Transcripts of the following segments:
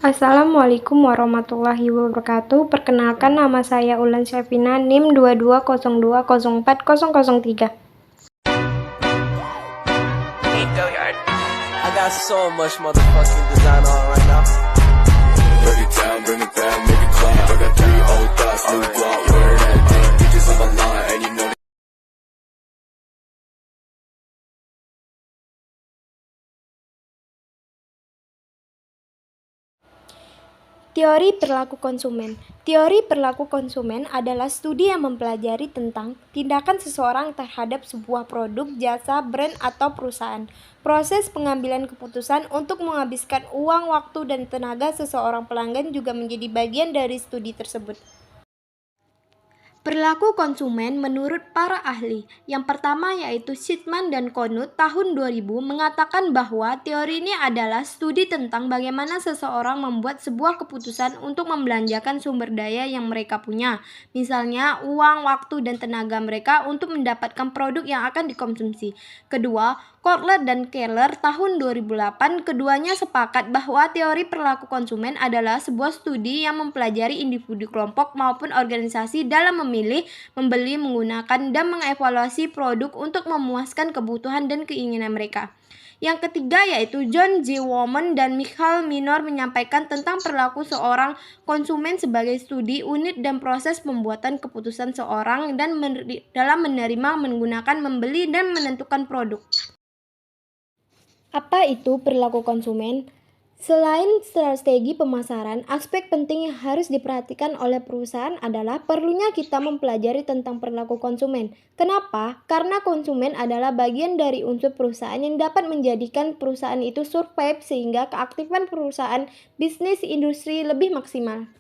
Assalamualaikum warahmatullahi wabarakatuh. Perkenalkan, nama saya Ulan Syafina, NIM 2202040003. I got so much motherfucking design on right now. Break it down, bring it back, make it clap. I got 3 old thoughts, new guap, wear that thing. Bitches on my line, and you know Teori perilaku konsumen. Teori perilaku konsumen adalah studi yang mempelajari tentang tindakan seseorang terhadap sebuah produk, jasa, brand, atau perusahaan. Proses pengambilan keputusan untuk menghabiskan uang, waktu, dan tenaga seseorang pelanggan juga menjadi bagian dari studi tersebut. Perilaku konsumen menurut para ahli. Yang pertama yaitu Shipman dan Conut tahun 2000 mengatakan bahwa teori ini adalah studi tentang bagaimana seseorang membuat sebuah keputusan untuk membelanjakan sumber daya yang mereka punya. Misalnya uang, waktu, dan tenaga mereka untuk mendapatkan produk yang akan dikonsumsi. Kedua, Kotler dan Keller tahun 2008 keduanya sepakat bahwa teori perilaku konsumen adalah sebuah studi yang mempelajari individu, kelompok, maupun organisasi dalam memilih, membeli, menggunakan, dan mengevaluasi produk untuk memuaskan kebutuhan dan keinginan mereka. Yang ketiga yaitu John G. Woman dan Michael Minor menyampaikan tentang perilaku seorang konsumen sebagai studi unit dan proses pembuatan keputusan seorang dan dalam menerima, menggunakan, membeli, dan menentukan produk. Apa itu perilaku konsumen? Selain strategi pemasaran, aspek penting yang harus diperhatikan oleh perusahaan adalah perlunya kita mempelajari tentang perilaku konsumen. Kenapa? Karena konsumen adalah bagian dari unsur perusahaan yang dapat menjadikan perusahaan itu survive sehingga keaktifan perusahaan bisnis industri lebih maksimal.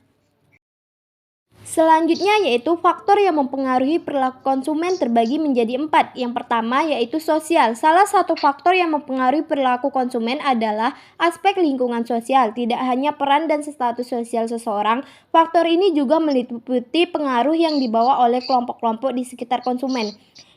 Selanjutnya yaitu faktor yang mempengaruhi perilaku konsumen terbagi menjadi 4. Yang pertama yaitu sosial. Salah satu faktor yang mempengaruhi perilaku konsumen adalah aspek lingkungan sosial. Tidak hanya peran dan status sosial seseorang, faktor ini juga meliputi pengaruh yang dibawa oleh kelompok-kelompok di sekitar konsumen.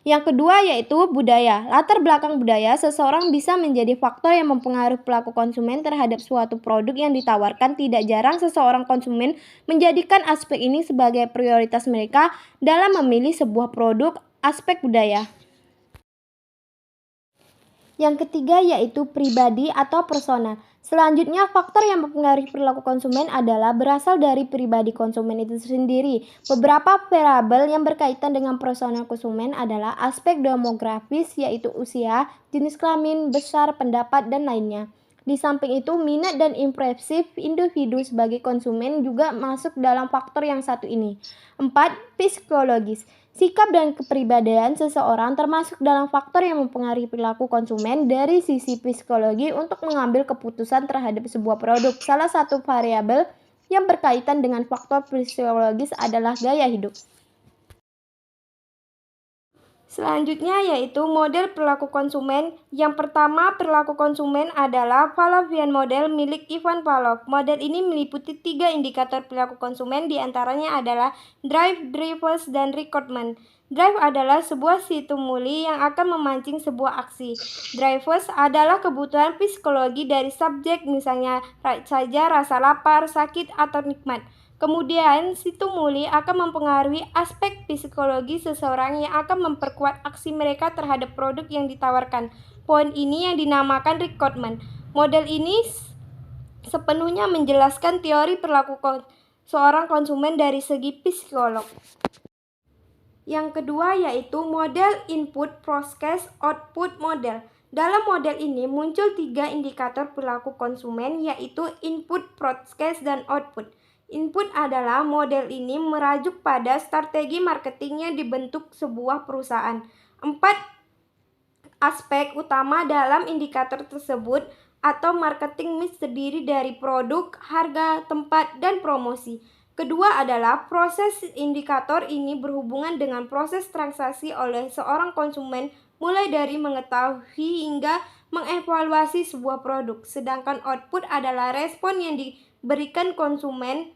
Yang kedua yaitu budaya. Latar belakang budaya seseorang bisa menjadi faktor yang mempengaruhi perilaku konsumen terhadap suatu produk yang ditawarkan. Tidak jarang seseorang konsumen menjadikan aspek ini sebagai prioritas mereka dalam memilih sebuah produk. Aspek budaya. Yang ketiga yaitu pribadi atau personal. Selanjutnya, faktor yang mempengaruhi perilaku konsumen adalah berasal dari pribadi konsumen itu sendiri. Beberapa variabel yang berkaitan dengan personal konsumen adalah aspek demografis yaitu usia, jenis kelamin, besar, pendapat, dan lainnya. Di samping itu, minat dan impresif individu sebagai konsumen juga masuk dalam faktor yang satu ini. 4. Psikologis. Sikap dan kepribadian seseorang termasuk dalam faktor yang mempengaruhi perilaku konsumen dari sisi psikologi untuk mengambil keputusan terhadap sebuah produk. Salah satu variabel yang berkaitan dengan faktor psikologis adalah gaya hidup. Selanjutnya yaitu model perilaku konsumen. Yang pertama, perilaku konsumen adalah Pavlovian model milik Ivan Pavlov. Model ini meliputi 3 indikator perilaku konsumen, diantaranya adalah drive, drivers, dan recruitment. Drive adalah sebuah stimuli yang akan memancing sebuah aksi. Drivers adalah kebutuhan psikologi dari subjek, misalnya saja rasa lapar, sakit, atau nikmat. Kemudian, stimuli akan mempengaruhi aspek psikologi seseorang yang akan memperkuat aksi mereka terhadap produk yang ditawarkan. Poin ini yang dinamakan recruitment. Model ini sepenuhnya menjelaskan teori perilaku seorang konsumen dari segi psikolog. Yang kedua yaitu model input, process, output model. Dalam model ini muncul 3 indikator perilaku konsumen yaitu input, process, dan output. Input adalah model ini merajuk pada strategi marketing yang dibentuk sebuah perusahaan. 4 aspek utama dalam indikator tersebut atau marketing mix terdiri dari produk, harga, tempat, dan promosi. Kedua adalah proses. Indikator ini berhubungan dengan proses transaksi oleh seorang konsumen mulai dari mengetahui hingga mengevaluasi sebuah produk. Sedangkan output adalah respon yang diberikan konsumen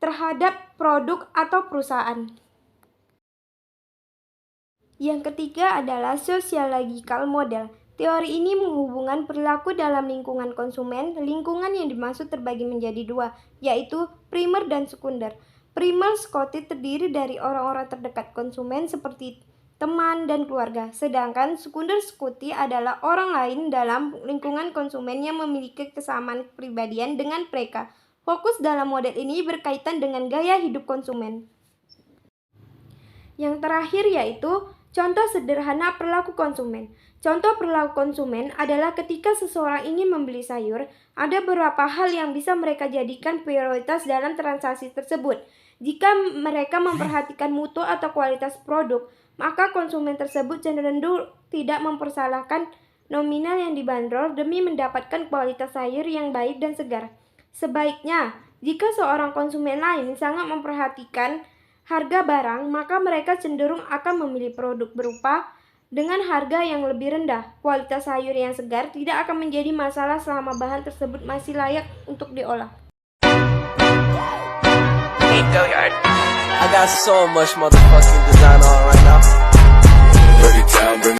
terhadap produk atau perusahaan. Yang ketiga adalah sociological model. Teori ini menghubungkan perilaku dalam lingkungan konsumen. Lingkungan yang dimaksud terbagi menjadi dua, yaitu primer dan sekunder. Primer Scotty terdiri dari orang-orang terdekat konsumen seperti teman dan keluarga, sedangkan sekunder Scotty adalah orang lain dalam lingkungan konsumen yang memiliki kesamaan kepribadian dengan mereka. Fokus dalam model ini berkaitan dengan gaya hidup konsumen. Yang terakhir yaitu contoh sederhana perilaku konsumen. Contoh perilaku konsumen adalah ketika seseorang ingin membeli sayur, ada beberapa hal yang bisa mereka jadikan prioritas dalam transaksi tersebut. Jika mereka memperhatikan mutu atau kualitas produk, maka konsumen tersebut cenderung tidak mempersalahkan nominal yang dibanderol demi mendapatkan kualitas sayur yang baik dan segar. Sebaiknya, jika seorang konsumen lain sangat memperhatikan harga barang, maka mereka cenderung akan memilih produk berupa dengan harga yang lebih rendah. Kualitas sayur yang segar tidak akan menjadi masalah selama bahan tersebut masih layak untuk diolah. I got so much motherfucking design already.